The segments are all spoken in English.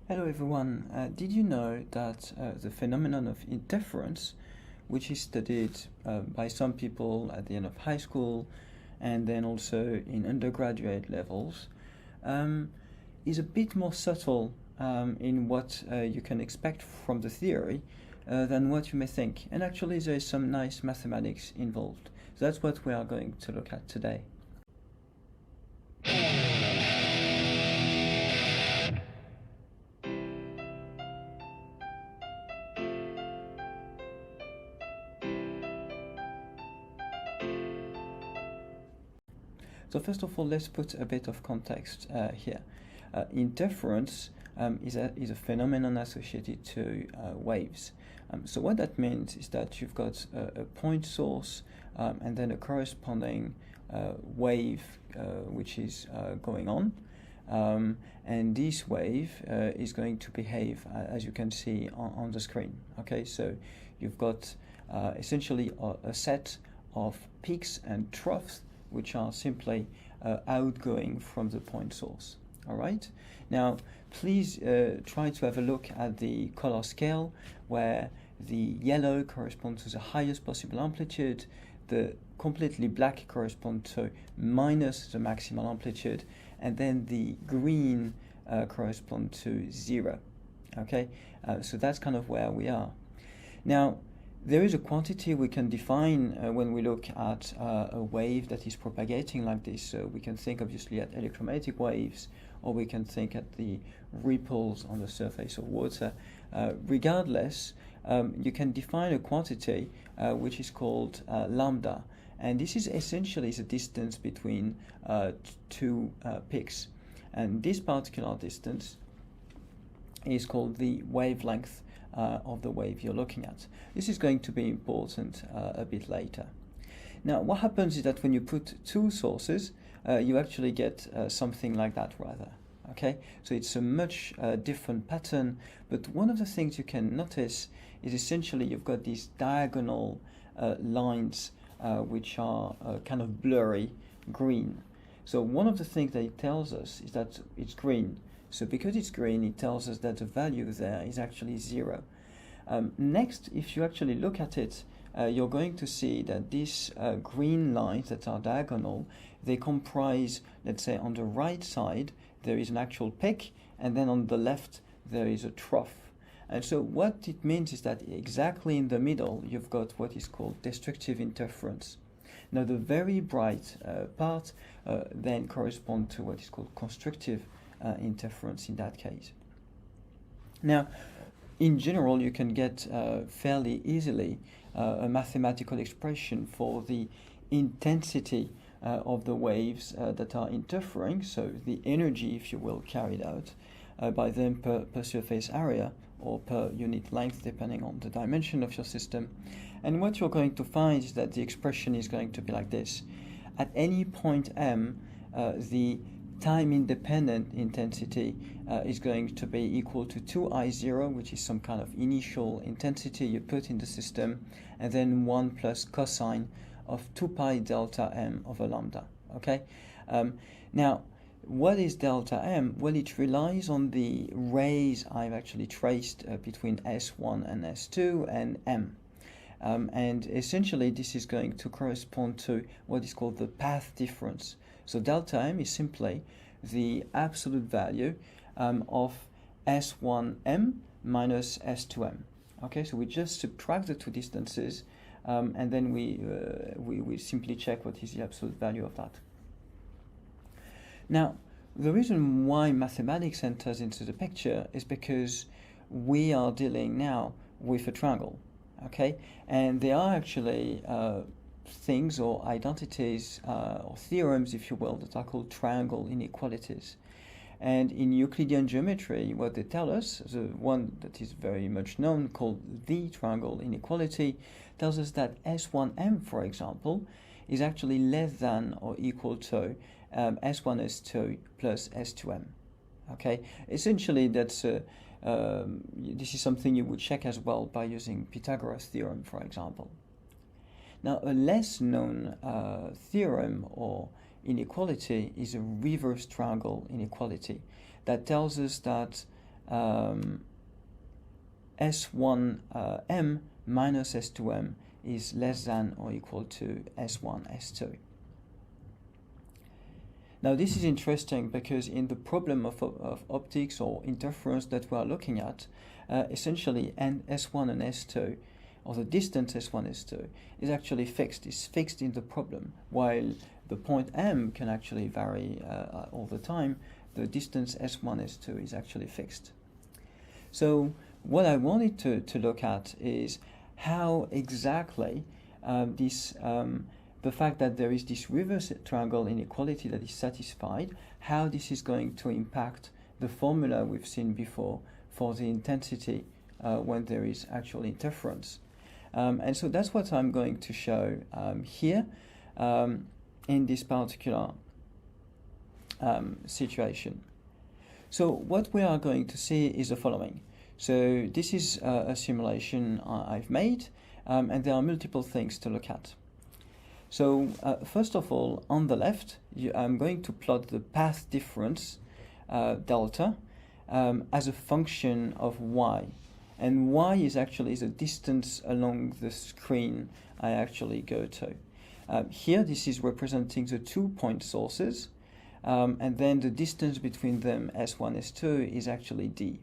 Hello everyone. Did you know that the phenomenon of interference, which is studied by some people at the end of high school and then also in undergraduate levels, is a bit more subtle in what you can expect from the theory than what you may think. And actually there is some nice mathematics involved. So that's what we are going to look at today. So first of all, let's put a bit of context here. Interference is a phenomenon associated to waves. So what that means is that you've got a point source and then a corresponding wave which is going on. And this wave is going to behave as you can see on the screen. Okay, so you've got essentially a set of peaks and troughs which are simply outgoing from the point source. All right. Now, please try to have a look at the color scale, where the yellow corresponds to the highest possible amplitude, the completely black corresponds to minus the maximal amplitude, and then the green corresponds to 0. Okay, so that's kind of where we are. Now, there is a quantity we can define when we look at a wave that is propagating like this. So we can think obviously at electromagnetic waves, or we can think at the ripples on the surface of water. Regardless, you can define a quantity which is called lambda. And this is essentially the distance between two peaks. And this particular distance is called the wavelength of the wave you're looking at. This is going to be important a bit later. Now, what happens is that when you put two sources, you actually get something like that rather. Okay, so it's a much different pattern, but one of the things you can notice is essentially you've got these diagonal lines which are kind of blurry green. So one of the things that it tells us is that it's green. So because it's green, it tells us that the value there is actually 0. Next, if you actually look at it, you're going to see that these green lines that are diagonal, they comprise, let's say on the right side, there is an actual peak, and then on the left, there is a trough. And so what it means is that exactly in the middle, you've got what is called destructive interference. Now, the very bright part then correspond to what is called constructive interference in that case. Now, in general, you can get fairly easily a mathematical expression for the intensity of the waves that are interfering, so the energy, if you will, carried out by them per surface area or per unit length, depending on the dimension of your system. And what you're going to find is that the expression is going to be like this. At any point m, the time-independent intensity is going to be equal to 2I0, which is some kind of initial intensity you put in the system, and then 1 plus cosine of 2 pi delta m over lambda. Okay. Now, what is delta m? Well, it relies on the rays I've actually traced between S1 and S2 and m. And essentially, this is going to correspond to what is called the path difference. So delta m is simply the absolute value of S1m minus S2m. Okay, so we just subtract the two distances, and then we simply check what is the absolute value of that. Now, the reason why mathematics enters into the picture is because we are dealing now with a triangle. Okay, and there are actually things or identities or theorems, if you will, that are called triangle inequalities. And in Euclidean geometry, what they tell us, the one that is very much known, called the triangle inequality, tells us that S1m, for example, is actually less than or equal to S1, S2 plus S2m. Okay, essentially that's this is something you would check as well by using Pythagoras' theorem, for example. Now, a less known theorem or inequality is a reverse triangle inequality that tells us that S1m minus S2m is less than or equal to S1, S2. Now this is interesting because in the problem of optics or interference that we are looking at, essentially S1 and S2, or the distance S1, S2, is actually fixed. It's fixed in the problem, while the point M can actually vary all the time. The distance S1, S2 is actually fixed. So what I wanted to look at is how exactly the fact that there is this reverse triangle inequality that is satisfied, how this is going to impact the formula we've seen before for the intensity when there is actual interference. And so that's what I'm going to show here in this particular situation. So what we are going to see is the following. So this is a simulation I've made, and there are multiple things to look at. So first of all, on the left, I'm going to plot the path difference, delta, as a function of y. And y is actually the distance along the screen I actually go to. Here, this is representing the 2 point sources, and then the distance between them, S1, S2, is actually d.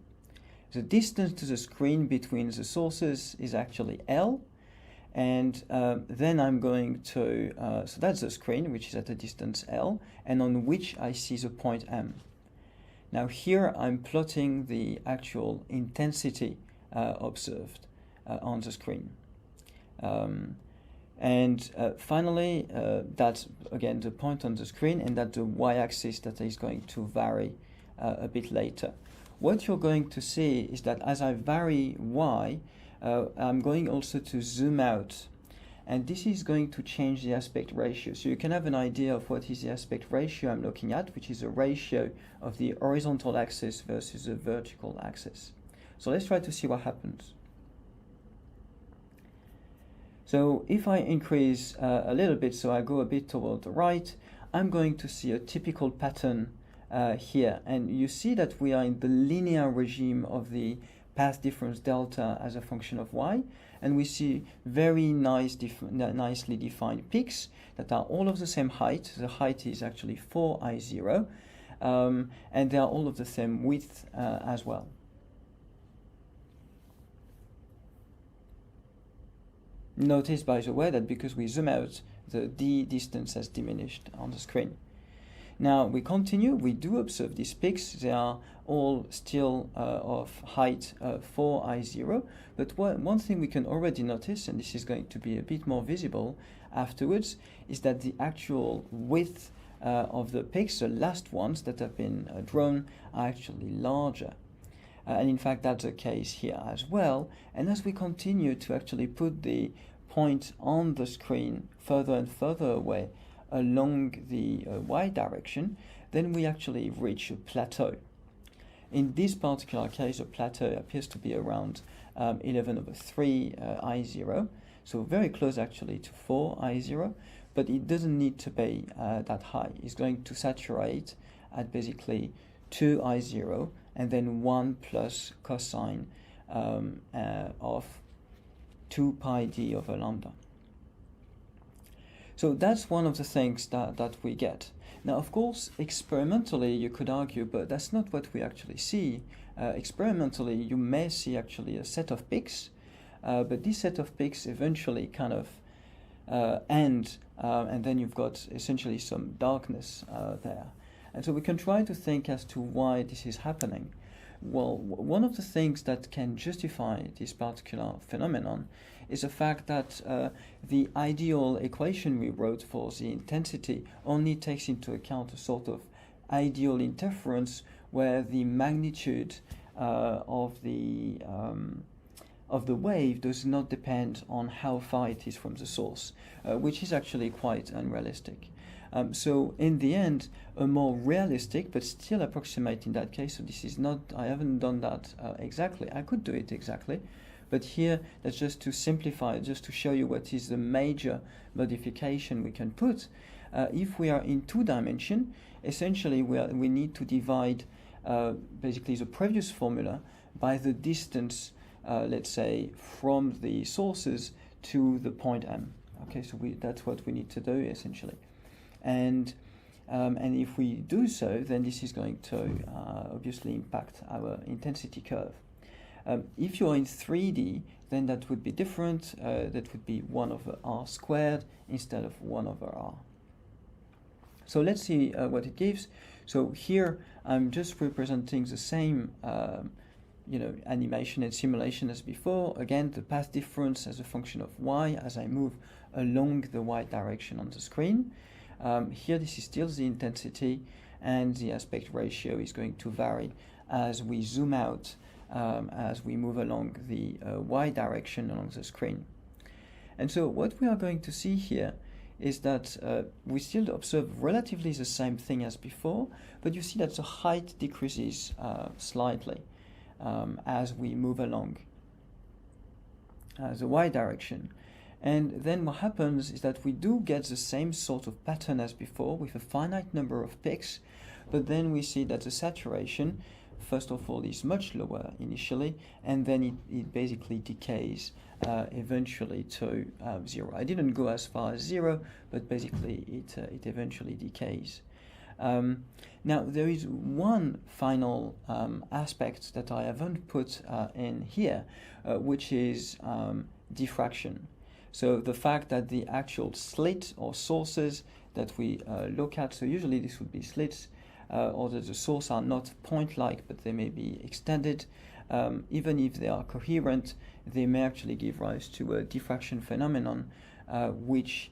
The distance to the screen between the sources is actually L, and then I'm going to, so that's the screen, which is at a distance L, and on which I see the point M. Now here I'm plotting the actual intensity observed on the screen. Finally, that's again the point on the screen, and that's the y-axis that is going to vary a bit later. What you're going to see is that as I vary y, I'm going also to zoom out, and this is going to change the aspect ratio. So you can have an idea of what is the aspect ratio I'm looking at, which is a ratio of the horizontal axis versus the vertical axis. So let's try to see what happens. So if I increase a little bit, so I go a bit toward the right, I'm going to see a typical pattern here. And you see that we are in the linear regime of the path difference delta as a function of y, and we see very nicely defined peaks that are all of the same height. The height is actually 4I0, and they are all of the same width as well. Notice, by the way, that because we zoom out, the d distance has diminished on the screen. Now we continue, we do observe these peaks. They are all still of height 4I0, but one thing we can already notice, and this is going to be a bit more visible afterwards, is that the actual width of the peaks, the last ones that have been drawn, are actually larger. And in fact, that's the case here as well. And as we continue to actually put the point on the screen further and further away along the y direction, then we actually reach a plateau. In this particular case, the plateau appears to be around 11/3 I0, so very close actually to 4 I0, but it doesn't need to be that high. It's going to saturate at basically 2 I0, and then 1 plus cosine of 2 pi d over lambda. So that's one of the things that we get. Now, of course, experimentally you could argue, but that's not what we actually see. Experimentally, you may see actually a set of peaks, but this set of peaks eventually kind of end, and then you've got essentially some darkness there. And so we can try to think as to why this is happening. Well, one of the things that can justify this particular phenomenon is the fact that the ideal equation we wrote for the intensity only takes into account a sort of ideal interference where the magnitude of the wave does not depend on how far it is from the source, which is actually quite unrealistic. So in the end, a more realistic, but still approximate in that case, so this is not, I haven't done that exactly, I could do it exactly, but here that's just to simplify, just to show you what is the major modification we can put. If we are in 2 dimension, essentially we need to divide basically the previous formula by the distance, let's say, from the sources to the point M. Okay, so that's what we need to do essentially. And if we do so, then this is going to obviously impact our intensity curve. If you're in 3D, then that would be different. That would be 1 over r squared instead of 1 over r. So let's see what it gives. So here I'm just representing the same animation and simulation as before. Again, the path difference as a function of y as I move along the y direction on the screen. Here this is still the intensity, and the aspect ratio is going to vary as we zoom out, as we move along the y direction along the screen. And so what we are going to see here is that we still observe relatively the same thing as before, but you see that the height decreases slightly as we move along the y direction. And then what happens is that we do get the same sort of pattern as before with a finite number of peaks, but then we see that the saturation, first of all, is much lower initially, and then it basically decays eventually to 0. I didn't go as far as 0, but basically it eventually decays. Now, there is one final aspect that I haven't put in here, which is diffraction. So the fact that the actual slit or sources that we look at, so usually this would be slits, or that the sources are not point-like, but they may be extended. Even if they are coherent, they may actually give rise to a diffraction phenomenon, which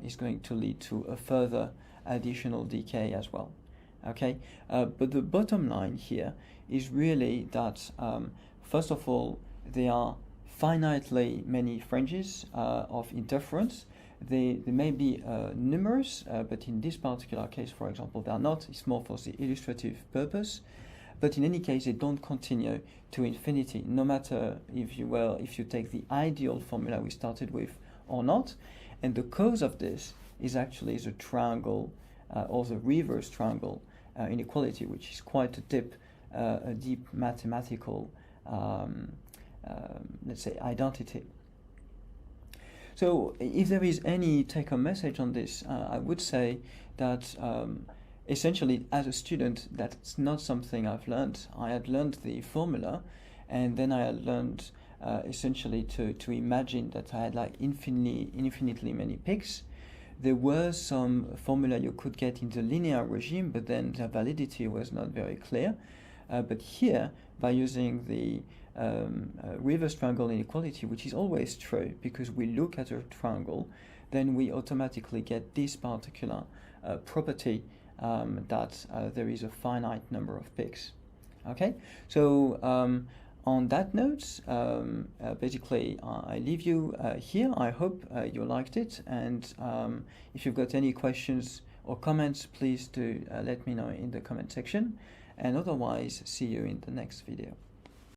is going to lead to a further additional decay as well. Okay, but the bottom line here is really that, first of all, there are finitely many fringes of interference. They may be numerous, but in this particular case, for example, they are not. It's more for the illustrative purpose. But in any case, they don't continue to infinity, no matter if you take the ideal formula we started with or not. And the cause of this is actually the triangle or the reverse triangle inequality, which is quite a deep mathematical let's say identity. So if there is any take-home message on this, I would say that essentially as a student, that's not something I've learned. I had learned the formula, and then I had learned essentially to imagine that I had like infinitely many peaks. There were some formula you could get in the linear regime, but then the validity was not very clear. But here, by using the reverse triangle inequality, which is always true because we look at a triangle, then we automatically get this particular property that there is a finite number of peaks. Okay, so on that note, basically I leave you here. I hope you liked it, and if you've got any questions or comments, please do let me know in the comment section, and otherwise see you in the next video.